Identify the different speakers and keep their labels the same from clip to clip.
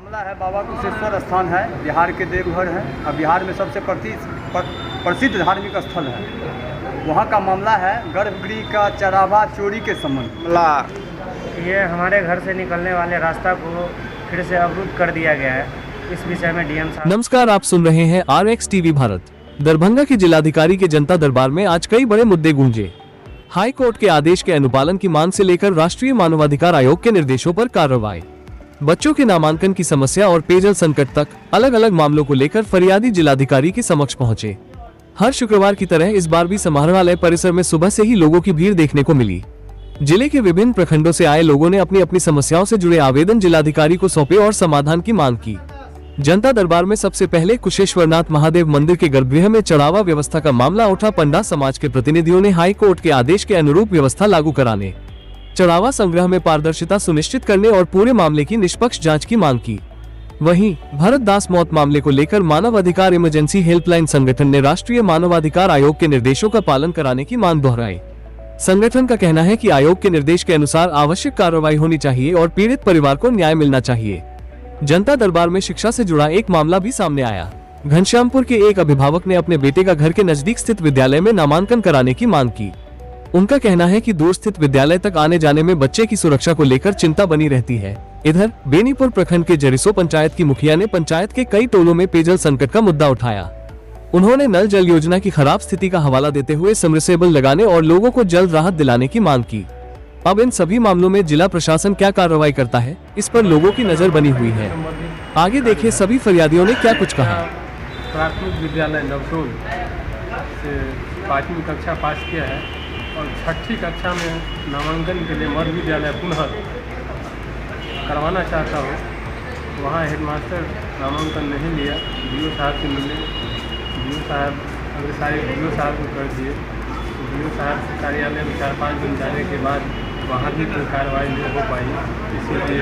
Speaker 1: मामला है बाबा कुशेश्वर स्थान है, बिहार के देवघर है और बिहार में सबसे प्रसिद्ध धार्मिक स्थल है। वहाँ का मामला है गर्भगृह का चरावा चोरी के संबंध।
Speaker 2: ये हमारे घर से निकलने वाले रास्ता को फिर से अवरुद्ध कर दिया गया है। इस विषय में डीएम साहब।
Speaker 3: नमस्कार, आप सुन रहे हैं RX टीवी भारत। दरभंगा के जिलाधिकारी के जनता दरबार में आज कई बड़े मुद्दे गूंजे। हाई कोर्ट के आदेश के अनुपालन की मांग से लेकर राष्ट्रीय मानवाधिकार आयोग के निर्देशों पर कार्रवाई, बच्चों के नामांकन की समस्या और पेयजल संकट तक अलग अलग मामलों को लेकर फरियादी जिलाधिकारी के समक्ष पहुंचे। हर शुक्रवार की तरह इस बार भी समाहरणालय परिसर में सुबह से ही लोगों की भीड़ देखने को मिली। जिले के विभिन्न प्रखंडों से आए लोगों ने अपनी अपनी समस्याओं से जुड़े आवेदन जिलाधिकारी को सौंपे और समाधान की मांग की। जनता दरबार में सबसे पहले कुशेश्वरनाथ महादेव मंदिर के गर्भगृह में चढ़ावा व्यवस्था का मामला उठा। पंडा समाज के प्रतिनिधियों ने हाई कोर्ट के आदेश के अनुरूप व्यवस्था लागू कराने, चढ़ावा संग्रह में पारदर्शिता सुनिश्चित करने और पूरे मामले की निष्पक्ष जांच की मांग की। वहीं भरत दास मौत मामले को लेकर मानव अधिकार इमरजेंसी हेल्पलाइन संगठन ने राष्ट्रीय मानवाधिकार आयोग के निर्देशों का पालन कराने की मांग दोहराई। संगठन का कहना है कि आयोग के निर्देश के अनुसार आवश्यक कार्रवाई होनी चाहिए और पीड़ित परिवार को न्याय मिलना चाहिए। जनता दरबार में शिक्षा से जुड़ा एक मामला भी सामने आया। घनश्यामपुर के एक अभिभावक ने अपने बेटे का घर के नजदीक स्थित विद्यालय में नामांकन कराने की मांग की। उनका कहना है कि दूर स्थित विद्यालय तक आने जाने में बच्चे की सुरक्षा को लेकर चिंता बनी रहती है। इधर बेनीपुर प्रखंड के जरिसो पंचायत की मुखिया ने पंचायत के कई टोलों में पेयजल संकट का मुद्दा उठाया। उन्होंने नल जल योजना की खराब स्थिति का हवाला देते हुए सबमर्सिबल लगाने और लोगों को जल्द राहत दिलाने की मांग की। अब इन सभी मामलों में जिला प्रशासन क्या कार्रवाई करता है, इस पर लोगों की नजर बनी हुई है। आगे देखिए सभी फरियादियों ने क्या कुछ कहा।
Speaker 4: प्राथमिक विद्यालय नवटोल से 5वीं कक्षा पास किया है और 6ठी कक्षा में नामांकन के लिए मध्य विद्यालय पुनः करवाना चाहता हूँ। वहाँ हेडमास्टर नामांकन नहीं लिया। DO साहब से मिले, DO साहब अग्रसारी DO साहब को कर दिए। DO साहब के कार्यालय में 4-5 दिन जाने के बाद वहाँ भी कोई कार्रवाई नहीं हो पाई, इसीलिए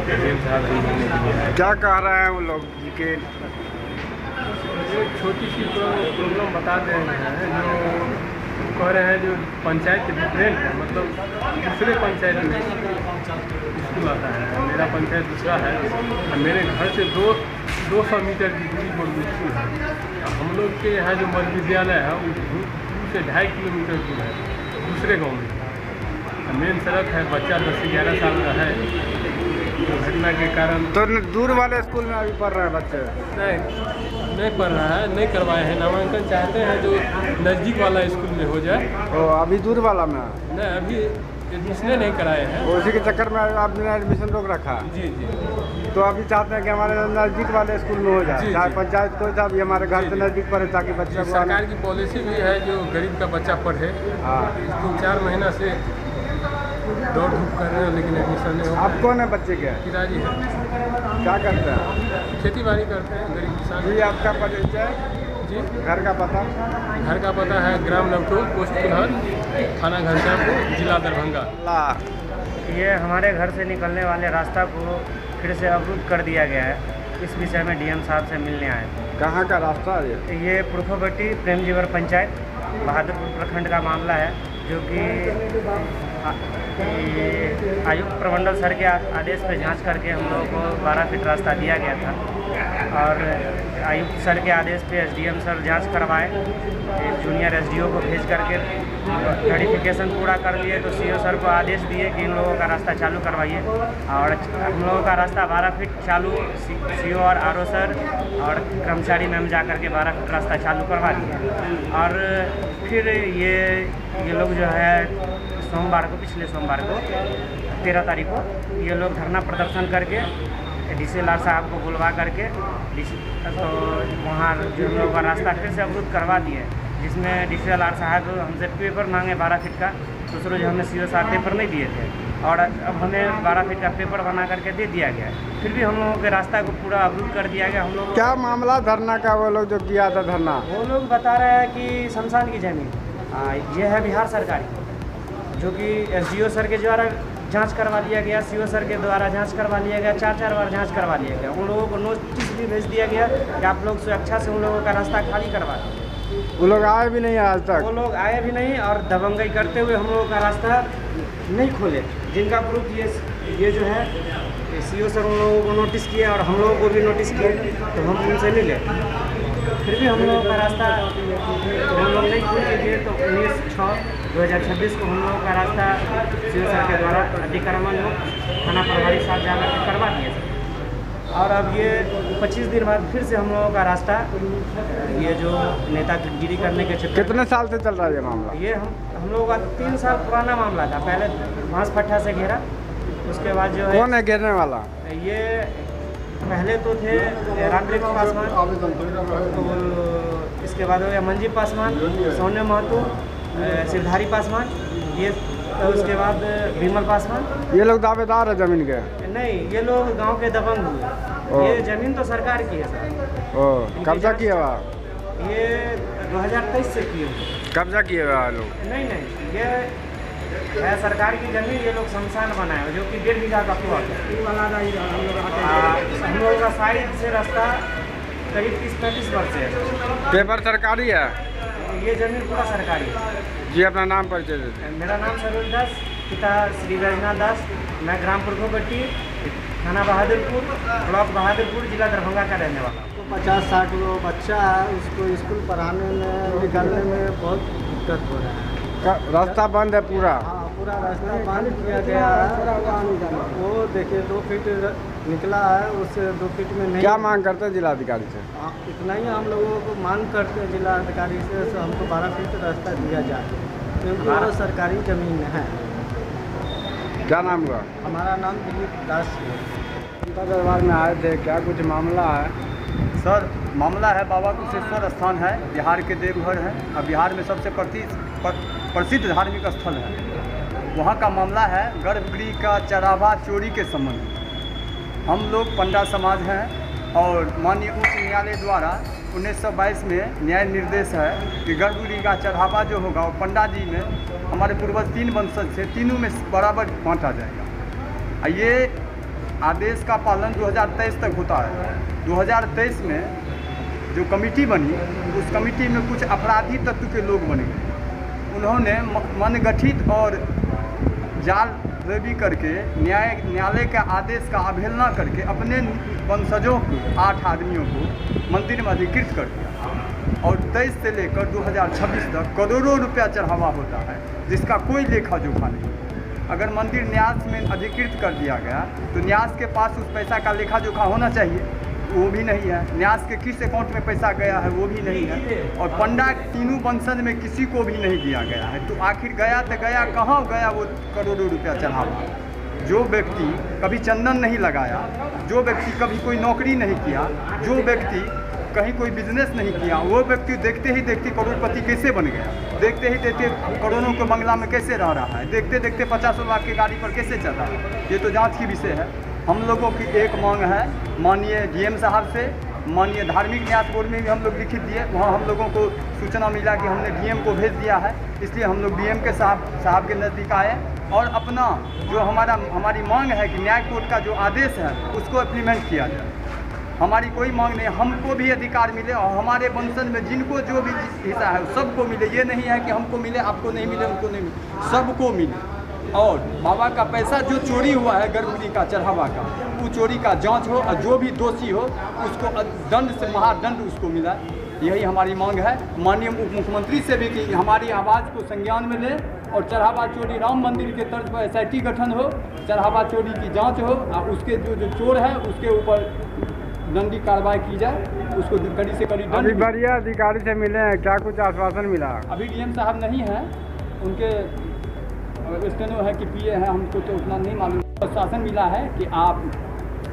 Speaker 4: डीएम साहब नहीं होने के लिए।
Speaker 1: क्या कह रहे हैं वो लोग के?
Speaker 4: एक छोटी सी प्रॉब्लम बता दे रहे हैं, जो कह रहे हैं जो पंचायत डिफरेंट है, मतलब दूसरे पंचायत में स्कूल आता है। मेरा पंचायत दूसरा है और मेरे घर से 200 मीटर की दूरी पर स्कूल है। हम लोग के यहाँ जो मध्य विद्यालय है वो 2 से 2.5 किलोमीटर दूर है, दूसरे गांव में। मेन सड़क है, बच्चा 10 से 11 साल का है। घटना के कारण
Speaker 1: तो दूर वाले स्कूल में अभी पढ़ रहे हैं बच्चे?
Speaker 4: नहीं पढ़ रहा है, नहीं करवाए हैं नामांकन। चाहते हैं जो नज़दीक वाला स्कूल में हो जाए।
Speaker 1: तो अभी दूर वाला में
Speaker 4: नहीं, अभी एडमिशन नहीं कराए हैं।
Speaker 1: उसी के चक्कर में आपने एडमिशन रोक रखा?
Speaker 4: जी।
Speaker 1: तो अभी चाहते हैं कि हमारे नज़दीक वाले स्कूल में हो जाए, चाहे पंचायत कोई सा भी हमारे घर से नज़दीक पढ़े, ताकि बच्चे।
Speaker 4: सरकार की पॉलिसी भी है जो गरीब का बच्चा पढ़े। 3-4 महीना से दौड़ धूप कर रहे हैं लेकिन एडमिशन नहीं हो।
Speaker 1: आप कौन है बच्चे के?
Speaker 4: पिताजी है।
Speaker 1: क्या करते हैं?
Speaker 4: खेती बाड़ी करते हैं, गरीब किसान।
Speaker 1: जी, आपका परिचय?
Speaker 4: जी,
Speaker 1: घर का पता?
Speaker 4: घर का पता है ग्राम नवटोल, पोस्ट कुल्हर, थाना घनश्यामपुर, जिला दरभंगा।
Speaker 2: ये हमारे घर से निकलने वाले रास्ता को फिर से अवरुद्ध कर दिया गया है। इस विषय में डीएम साहब से मिलने आए।
Speaker 1: कहाँ का रास्ता है
Speaker 2: ये पुरखोबट्टी प्रेमजीवर पंचायत बहादुरपुर प्रखंड का मामला है, जो कि आयुक्त प्रमंडल सर के आदेश पर जांच करके हम लोगों को 12 फीट रास्ता दिया गया था और आयुक्त सर के आदेश पे SDM सर जांच करवाए। एक जूनियर SDO को भेज करके वेरिफिकेशन पूरा कर लिए, तो CO सर को आदेश दिए कि इन लोगों का रास्ता चालू करवाइए। और हम लोगों का रास्ता 12 फीट चालू CO और RO सर और कर्मचारी मैम जा करके 12 फीट रास्ता चालू करवा दिए। और फिर ये लोग जो है सोमवार को, पिछले सोमवार को 13 तारीख को, ये लोग धरना प्रदर्शन करके DCLR साहब को बुलवा करके तो वहाँ जो लोगों का रास्ता फिर से अवरुद्ध करवा दिए, जिसमें DCLR साहब हमसे पेपर मांगे 12 फीट का। दूसरों जो हमें CO साहब पेपर नहीं दिए थे और अब हमें 12 फीट का पेपर बना करके दे दिया गया। फिर भी हम लोगों के रास्ता को पूरा अवरुद्ध कर दिया गया। हम लोग
Speaker 1: क्या मामला धरना का? वो लोग जो किया था धरना,
Speaker 2: वो लोग बता रहे हैं कि शमशान की ज़मीन ये है बिहार सरकार की, जो कि SDO सर के द्वारा जांच करवा लिया गया, CO सर के द्वारा जांच करवा लिया गया, 4 बार जांच करवा लिया गया। उन लोगों को नोटिस भी भेज दिया गया कि आप लोग स्वेच्छा से उन लोगों का रास्ता खाली करवा दें।
Speaker 1: वो लोग आए भी नहीं आज तक?
Speaker 2: वो लोग आए भी नहीं और दबंगई करते हुए हम लोगों का रास्ता नहीं खोले, जिनका प्रूफ ये जो है सीओ सर उन लोगों को नोटिस किए और हम लोगों को भी नोटिस किए, तो हम उनसे मिले, फिर भी हम लोगों का रास्ता हम लोग नहीं खोल के दिए। तो 19/6/2026 को हम लोगों का रास्ता सीओ सर के द्वारा अतिक्रमण थाना प्रभारी साहब जाकर के करवा दिए सर। और अब ये 25 दिन बाद फिर से हम लोगों का रास्ता ये जो नेतागिरी करने के चक्कर।
Speaker 1: कितने साल से चल रहा है ये मामला?
Speaker 2: ये हम लोगों का 3 साल पुराना मामला था। पहले बांस पट्टा से घेरा, उसके बाद जो है
Speaker 1: कौन है घेरने वाला?
Speaker 2: ये पहले तो थे रामदेव पासवान, तो इसके बाद हो गया मंजीव पासवान, सोने महतो, सिरधारी पासवान, ये तो उसके बाद विमल पासवान।
Speaker 1: ये लोग दावेदार है जमीन के?
Speaker 2: नहीं, ये लोग गांव के दबंग हुए। ये जमीन तो सरकार की है सर।
Speaker 1: कब्जा किया हुआ?
Speaker 2: ये 2023 से किए।
Speaker 1: कब्जा किए हुआ लोग?
Speaker 2: नहीं, ये है सरकार की जमीन। ये लोग शमशान बनाए हैं, जो कि 1.5 बीघा का प्लॉट है। हम लोगों का साइड से रास्ता करीब 30-35 वर्ष से है।
Speaker 1: पेपर सरकारी है?
Speaker 2: ये जमीन पूरा सरकारी है।
Speaker 1: जी, अपना नाम परिचय दीजिए।
Speaker 2: मेरा नाम सरोज दास, पिता श्री वैजनाथ दास। मैं ग्राम पुरखोपट्टी, थाना बहादुरपुर, ब्लॉक बहादुरपुर, जिला दरभंगा का रहने वाला हूँ।
Speaker 5: 50-60 वो बच्चा है, उसको स्कूल पढ़ाने में निकालने में बहुत दिक्कत हो रहा है।
Speaker 1: रास्ता बंद है पूरा?
Speaker 5: हाँ, पूरा रास्ता बंद किया गया है। वो देखिए 2 फीट निकला है, उस 2 फीट में नहीं।
Speaker 1: क्या मांग करते हैं जिलाधिकारी से?
Speaker 5: इतना ही हम लोगों को मांग करते हैं जिलाधिकारी से, हमको 12 फीट रास्ता दिया जाए, क्योंकि वो सरकारी ज़मीन है।
Speaker 1: क्या नाम हुआ?
Speaker 5: हमारा नाम दिलीप दास है।
Speaker 1: जनता दरबार में आए थे, क्या कुछ मामला है? सर, मामला है बाबा कुशेश्वर स्थान है, बिहार के देवघर है और बिहार में सबसे प्रसिद्ध धार्मिक स्थल है। वहाँ का मामला है गर्भगृह का चरावा चोरी के संबंध में। हम लोग पंडा समाज हैं और माननीय उच्च न्यायालय द्वारा 1922 में न्याय निर्देश है कि गर्भगृह का चढ़ावा जो होगा वो पंडा जी में हमारे पूर्वज 3 वंशज थे, तीनों में बराबर बांटा जाएगा। ये आदेश का पालन 2023 तक होता है। 2023 में जो कमेटी बनी, उस कमेटी में कुछ अपराधी तत्व के लोग बने गए। उन्होंने मनगठित और जाल रेवी करके न्यायालय के आदेश का अवहेलना करके अपने वंशजों को 8 आदमियों को मंदिर में अधिकृत कर दिया और 23 से लेकर 2026 तक करोड़ों रुपया चढ़ावा होता है, जिसका कोई लेखा जोखा नहीं। अगर मंदिर न्यास में अधिकृत कर दिया गया तो न्यास के पास उस पैसा का लेखा जोखा होना चाहिए, वो भी नहीं है। न्यास के किस अकाउंट में पैसा गया है वो भी नहीं है, और पंडा तीनों वंशज में किसी को भी नहीं दिया गया है। तो आखिर गया तो गया कहाँ गया वो करोड़ों रुपया चढ़ावा? जो व्यक्ति कभी चंदन नहीं लगाया, जो व्यक्ति कभी कोई नौकरी नहीं किया, जो व्यक्ति कहीं कोई बिजनेस नहीं किया, वो व्यक्ति देखते ही देखते करोड़पति कैसे बन गया? देखते ही देखते करोड़ों के बंगला में कैसे रह रहा है? देखते देखते 50 लाख की गाड़ी पर कैसे चल रहा है? ये तो जांच की विषय है। हम लोगों की एक मांग है माननीय डीएम साहब से, माननीय धार्मिक न्यास बोर्ड में भी हम लोग लिखित दिए, वहाँ हम लोगों को सूचना मिला कि हमने डीएम को भेज दिया है, इसलिए हम लोग डीएम के साहब के नज़दीक आए और अपना जो हमारी मांग है कि न्याय कोर्ट का जो आदेश है उसको इम्प्लीमेंट किया जाए। हमारी कोई मांग नहीं, हमको भी अधिकार मिले और हमारे वंशज में जिनको जो भी हिस्सा है सबको मिले। ये नहीं है कि हमको मिले, आपको नहीं मिले, उनको नहीं मिले, सबको मिले। और बाबा का पैसा जो चोरी हुआ है गर्भगृह का चढ़ावा का, वो चोरी का जांच हो और जो भी दोषी हो उसको दंड से महादंड उसको मिला। यही हमारी मांग है माननीय उप मुख्यमंत्री से भी कि हमारी आवाज़ को संज्ञान में ले और चढ़ावा चोरी राम मंदिर के तर्ज पर SIT गठन हो, चढ़ावा चोरी की जांच हो और उसके जो चोर है उसके ऊपर दंडी कार्रवाई की जाए, उसको कड़ी से कड़ी दंड। अभी बढ़िया अधिकारी से मिले हैं, क्या कुछ आश्वासन मिला? अभी डीएम साहब नहीं है, उनके स्टेनो है कि PA है, हमको तो उतना नहीं मालूम। आश्वासन मिला है कि आप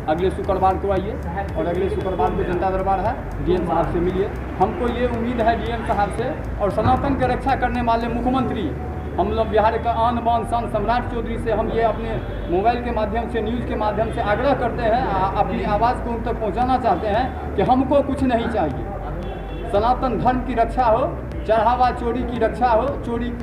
Speaker 1: अगले शुक्रवार को आइए और अगले शुक्रवार को जनता दरबार है, डीएम साहब से मिलिए। हमको ये उम्मीद है डीएम साहब से और सनातन की रक्षा करने वाले मुख्यमंत्री हम लोग बिहार का आन बान शान सम्राट चौधरी से हम ये अपने मोबाइल के माध्यम से, न्यूज़ के माध्यम से आग्रह करते हैं, अपनी आवाज़ को उन तक पहुँचाना चाहते हैं कि हमको कुछ नहीं चाहिए। सनातन धर्म की रक्षा हो, चढ़ावा चोरी की रक्षा हो,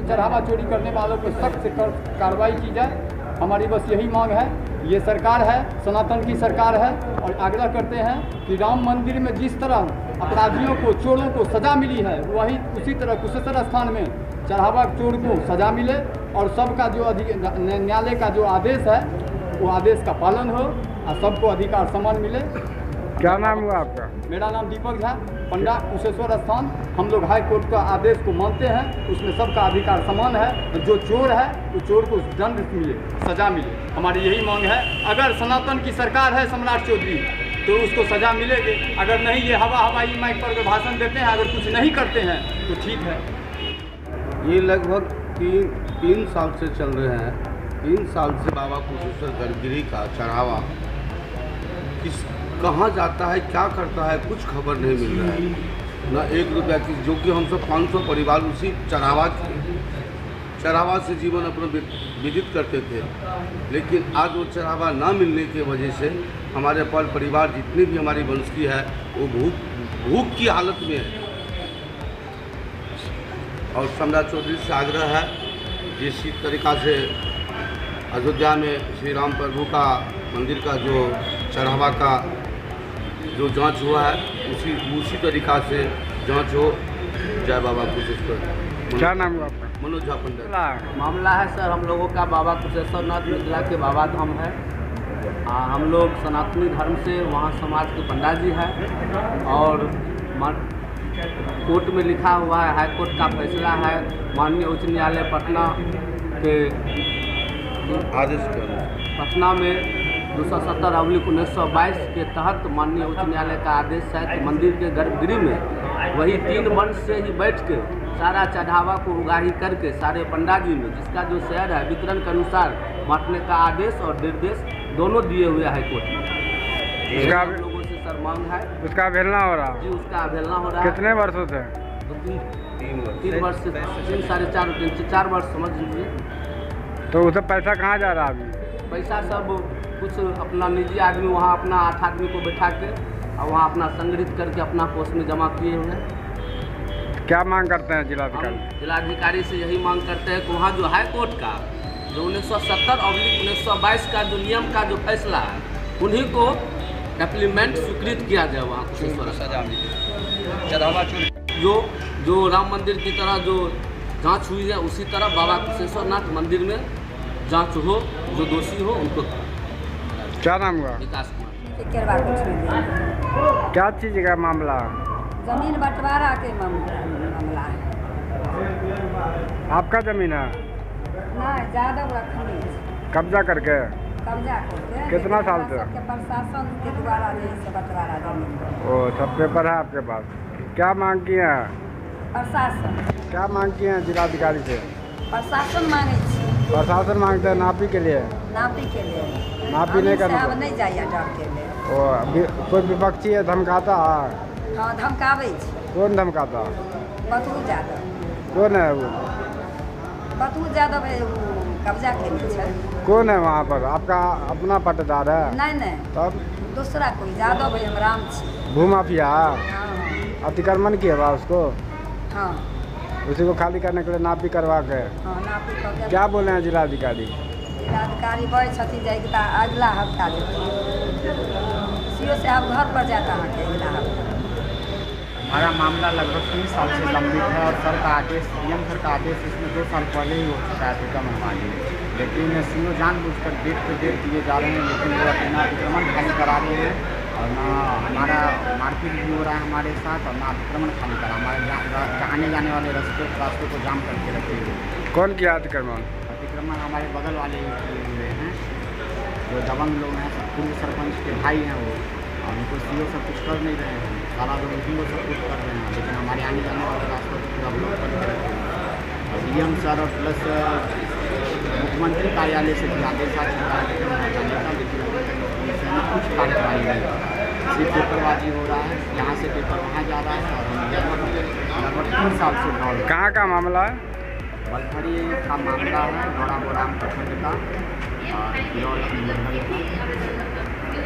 Speaker 1: चढ़ावा चोरी करने वालों को सख्त कार्रवाई की जाए। हमारी बस यही मांग है। ये सरकार है, सनातन की सरकार है और आग्रह करते हैं कि राम मंदिर में जिस तरह अपराधियों को, चोरों को सज़ा मिली है, वही उसी तरह कुशेश्वर स्थान में चढ़ावा चोर को सज़ा मिले और सबका जो न्यायालय का जो आदेश है वो आदेश का पालन हो। और सबको अधिकार समान मिले।
Speaker 6: क्या नाम हुआ आपका?
Speaker 1: मेरा नाम दीपक झा, पंडा कुशेश्वर स्थान। हम लोग हाई कोर्ट का आदेश को मानते हैं, उसमें सबका अधिकार समान है। जो चोर है उस चोर को दंड मिले, सजा मिले, हमारी यही मांग है। अगर सनातन की सरकार है सम्राट चौधरी तो उसको सजा मिलेगी। अगर नहीं, ये हवाई माइक पर भाषण देते हैं, अगर कुछ नहीं करते हैं तो ठीक है।
Speaker 7: ये लगभग तीन साल से चल रहे हैं। 3 साल से बाबा कुशेश्वर गढ़गिरी का चढ़ावा कहाँ जाता है, क्या करता है, कुछ खबर नहीं मिल रहा है। न 1 रुपया की, जो कि हम सब 500 परिवार उसी चढ़ावा से जीवन अपना व्यतीत करते थे। लेकिन आज वो चढ़ावा ना मिलने की वजह से हमारे परिवार जितनी भी हमारी वंश की है वो भूख की हालत में है। और सम्राट चौधरी से आग्रह है जिस तरीक़ा से अयोध्या में श्री राम प्रभु का मंदिर का जो चढ़ावा का जो जांच हुआ है उसी तरीक़ा से जांच हो। जय बाबा कुशेश्वर।
Speaker 6: क्या नाम हुआ आपका?
Speaker 7: मनोज झा पंडा।
Speaker 5: मामला है सर, हम लोगों का बाबा कुशेश्वर नाथ मिथिला के बाबा धाम है। हम लोग सनातनी धर्म से वहाँ समाज के पंडा जी हैं और कोर्ट में लिखा हुआ है, हाई कोर्ट का फैसला है माननीय उच्च न्यायालय पटना के
Speaker 7: आदेश
Speaker 5: पटना में 270/1922 के तहत माननीय उच्च न्यायालय का आदेश है कि मंदिर के गर्भगृह में वही 3 वंश से ही बैठ के सारा चढ़ावा को उगाही करके सारे पंडा जी में जिसका जो शेयर है वितरण के अनुसार बांटने का आदेश और निर्देश दोनों दिए हुए हाईकोर्ट में।
Speaker 6: उसका
Speaker 5: लोगों से सर मांग है,
Speaker 6: उसका अवहेलना हो रहा
Speaker 5: जी उसका अवहेलना हो रहा है।
Speaker 6: कितने वर्षों से?
Speaker 5: 3 वर्ष से 3 साढ़े 4 वर्ष समझ लीजिए।
Speaker 6: तो उसे पैसा कहाँ जा रहा है अभी?
Speaker 5: पैसा सब कुछ अपना निजी आदमी वहाँ अपना 8 आदमी को बैठा के और वहाँ अपना संग्रहित करके अपना कोष में जमा किए हुए हैं।
Speaker 6: क्या मांग करते हैं जिलाधिकारी?
Speaker 5: जिलाधिकारी से यही मांग करते हैं कि वहाँ जो हाई कोर्ट का जो 1970/1922 का जो नियम का जो फैसला है उन्हीं को एप्लीमेंट स्वीकृत किया जाए। वहाँ कुशेश्वर
Speaker 1: सजा मिले, चढ़ावा चोरी
Speaker 5: जो राम मंदिर की तरह जो जांच हुई है उसी तरह बाबा कुशेश्वर नाथ मंदिर में जांच हो, जो दोषी हो उनको।
Speaker 6: क्या नाम हुआ?
Speaker 5: विकास कुमार।
Speaker 6: क्या चीज़ का मामला?
Speaker 8: जमीन बंटवारा के मामला है।
Speaker 6: आपका जमीन है?
Speaker 8: ना यादव रखनी
Speaker 6: कब्जा करके?
Speaker 8: कब्जा करके।
Speaker 6: कितना साल से?
Speaker 8: सबके प्रशासन के द्वारा यही से बंटवारा जमीन।
Speaker 6: ओ, सब पेपर है आपके पास? क्या मांग किए हैं?
Speaker 8: प्रशासन।
Speaker 6: क्या मांग किए हैं जिलाधिकारी से?
Speaker 8: प्रशासन मांगे छी।
Speaker 6: प्रशासन मांगते हैं नापी के लिए?
Speaker 8: नापी के लिए।
Speaker 6: नापी नहीं करना?
Speaker 8: अब नहीं जाइए डर के लिए।
Speaker 6: ओ, कोई विपक्षी है धमकाता है?
Speaker 8: हाँ धमकावे छी।
Speaker 6: कौन धमकाता?
Speaker 8: बतू यादव।
Speaker 6: कौन है वो?
Speaker 8: बतू यादव है, वो कब्जा केने छै।
Speaker 6: कौन है वहाँ पर? आपका अपना पट्टेदार है?
Speaker 8: नहीं
Speaker 6: तब
Speaker 8: दूसरा कोई यादव है, हम राम छी।
Speaker 6: भूमाफिया
Speaker 8: हाँ
Speaker 6: अतिक्रमण किया हुआ उसको?
Speaker 8: हाँ
Speaker 6: उसी को खाली करने के लिए नापी करवा के?
Speaker 8: हाँ नापी करके।
Speaker 6: क्या बोले हैं जिलाधिकारी?
Speaker 8: जिलाधिकारी बैठ छथी जाएगी अगला हफ्ता सीओ साहब घर पर जाता है अगला हफ्ता।
Speaker 2: हमारा मामला लगभग 3 साल से लंबित है और सर का आदेश डीएम सर का आदेश इसमें 2 साल पहले ही हो चुका है अतिक्रमण वाली। लेकिन सीओ जानबूझकर डेट पे डेट दिए जा रहे हैं, लेकिन वो अपना अतिक्रमण खाली करा रहे हैं और ना हमारा मारपीट भी हो रहा है हमारे साथ और ना अतिक्रमण खाली करा। हमारे आने जाने वाले रास्तों को जाम करके रखे हुए।
Speaker 6: कौन किया अतिक्रमण?
Speaker 2: अतिक्रमण हमारे बगल वाले किए हुए हैं, जो दबंग लोग हैं, पूर्व सरपंच के भाई हैं वो, और उनको सीओ सब कुछ कर नहीं रहे हैं। सारा लोग उसी को सब कुछ कर रहे हैं, लेकिन हमारे आने जाने वाले रास्तों को पूरा ब्लॉक करके रखे हैं। और डीएम सर और प्लस मुख्यमंत्री कार्यालय से भी आदेश आ चुका है, लेकिन कुछ कार्रवाई नहीं, सिर्फ पेपरबाजी हो रहा है। यहाँ से पेपर वहाँ जा रहा है और लगभग 3 साल से दौड़।
Speaker 6: कहाँ का मामला है?
Speaker 2: बलथरी का मामला है, गौड़ा बोराम प्रखंड का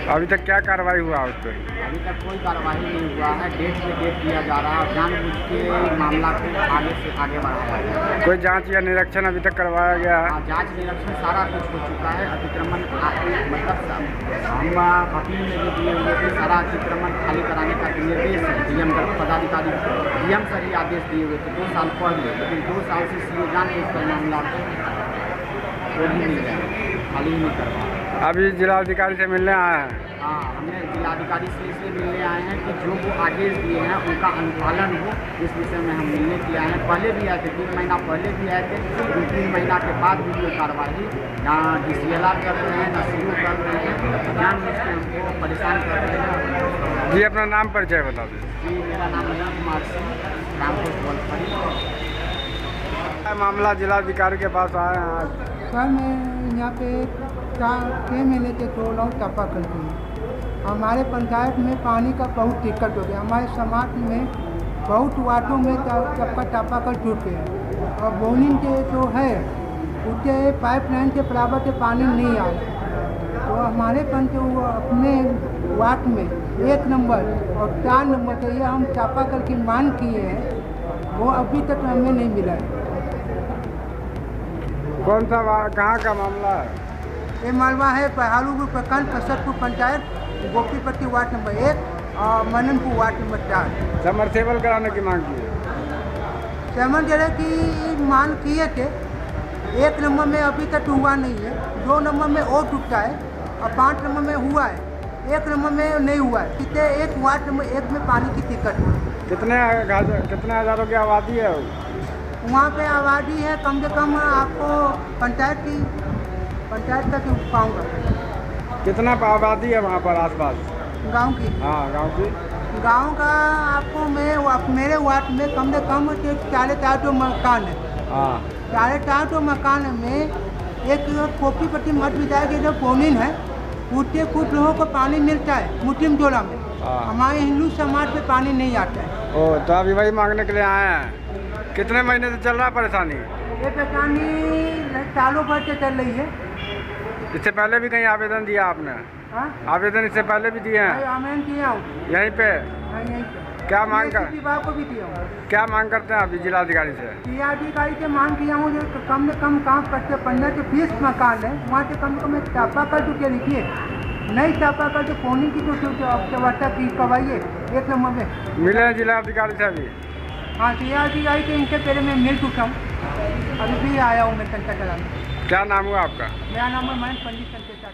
Speaker 2: और
Speaker 6: अभी तक क्या कार्रवाई हुआ उस पर?
Speaker 2: अभी तक कोई कार्रवाई नहीं हुआ है। डेट पे डेट दिया जा रहा है और जानबूझ के मामला को आगे से आगे बढ़ाया जा रहा है।
Speaker 6: कोई जांच या निरीक्षण अभी तक करवाया गया है?
Speaker 2: जांच निरीक्षण सारा कुछ हो चुका है। अतिक्रमण मतलब हम वकील में भी दिए हुए थे, सारा अतिक्रमण खाली कराने का निर्देश है डीएम पदाधिकारी डीएम सर ही आदेश दिए हुए थे 2 साल पहले, लेकिन 2 साल से सीओ जानबूझ कर मामला को नहीं है, खाली नहीं करवा।
Speaker 6: अभी जिलाधिकारी से मिलने आए हैं।
Speaker 9: हाँ, हमने जिलाधिकारी से इसलिए मिलने आए हैं कि जो वो आदेश दिए हैं उनका अनुपालन हो, इस विषय में हम मिलने के लिए आए हैं। पहले भी आए थे, 3 महीना पहले भी आए थे। 3 महीना के बाद भी कोई कार्रवाई ना DCLR कर रहे हैं, ना CU कर रहे हैं, जानबूझ के हमको परेशान कर रहे हैं।
Speaker 6: जी, अपना नाम परिचय बता दें।
Speaker 9: जी, मेरा नाम मनीष कुमार सिंह, रामपुर गोलफरी।
Speaker 6: मामला जिलाधिकारी के पास आए हैं आज।
Speaker 10: सर, मैं यहाँ पे 6 महीने से 2 लोग चापा करती हूँ। हमारे पंचायत में पानी का बहुत दिक्कत हो गया। हमारे समाज में बहुत वाटों में सबका चापाकल टूट गया और बोनिंग के जो है उसके पाइपलाइन के बराबर से पानी नहीं आ रहा। तो हमारे अपने वार्ड में 1 नंबर और 4 नंबर से ये हम चापाकल की मांग किए हैं, वो अभी तक हमें नहीं मिला है।
Speaker 6: कौन सा कहाँ का मामला है?
Speaker 10: ये मालवा है पहाड़ू प्रखंड कसरपुर पंचायत, गोपीपट्टी वार्ड नंबर 1 और मननपुर वार्ड नंबर 4।
Speaker 6: समरसेबल कराने की मांग की है।
Speaker 10: समर जगह की मांग किए थे। 1 नंबर में अभी तक हुआ नहीं है, 2 नंबर में और टूटा है और 5 नंबर में हुआ है, 1 नंबर में नहीं हुआ है। कितने 1 वार्ड नंबर 1 में पानी की दिक्कत है।
Speaker 6: कितने हज़ारों की आबादी है?
Speaker 10: वहाँ पे आबादी है कम से कम, आपको पंचायत का क्यों पाऊँगा।
Speaker 6: कितना आबादी है वहाँ पर आसपास?
Speaker 10: गांव की?
Speaker 6: हाँ, गांव की।
Speaker 10: गांव का आपको मेरे वार्ड में कम से कम 4 मकान है।
Speaker 6: हाँ,
Speaker 10: 4 मकान में एक गोपीपट्टी मठ विधायक के जो पोनिन है, उससे कुछ लोगों को पानी मिलता है मुस्लिम टोला में। हमारे हिंदू समाज में पानी नहीं आता है।
Speaker 6: ओ, तो अभी वही मांगने के लिए आए हैं। कितने महीने से चल रहा है परेशानी?
Speaker 10: ये परेशानी सालों भर से चल रही है।
Speaker 6: इससे पहले भी कहीं आवेदन दिया आपने?
Speaker 10: हाँ,
Speaker 6: आवेदन इससे पहले भी दिए हैं?
Speaker 10: आवेदन किया हूँ
Speaker 6: यहीं पे?
Speaker 10: यहीं पे।
Speaker 6: क्या मांग कर
Speaker 10: विभाग को भी दिया हूँ।
Speaker 6: क्या मांग करते हैं अभी जिलाधिकारी से?
Speaker 10: जिलाधिकारी से मांग किया हूँ जो कम से कम काम करते 15 से 20 मकान है, वहाँ से कम से कम एक चापाकल जो क्या लिखिए, नई चापाकल जो पानी की जो व्यवस्था की करवाइए 1 नंबर में।
Speaker 6: मिले हैं जिलाधिकारी से अभी?
Speaker 10: हाँ, जिलाधिकारी से इनसे पहले मैं मिल चुका हूँ, अभी भी आया हूँ मैं संता कराने।
Speaker 6: क्या नाम हुआ आपका?
Speaker 10: मेरा नाम है महेंद्र पंडित संता।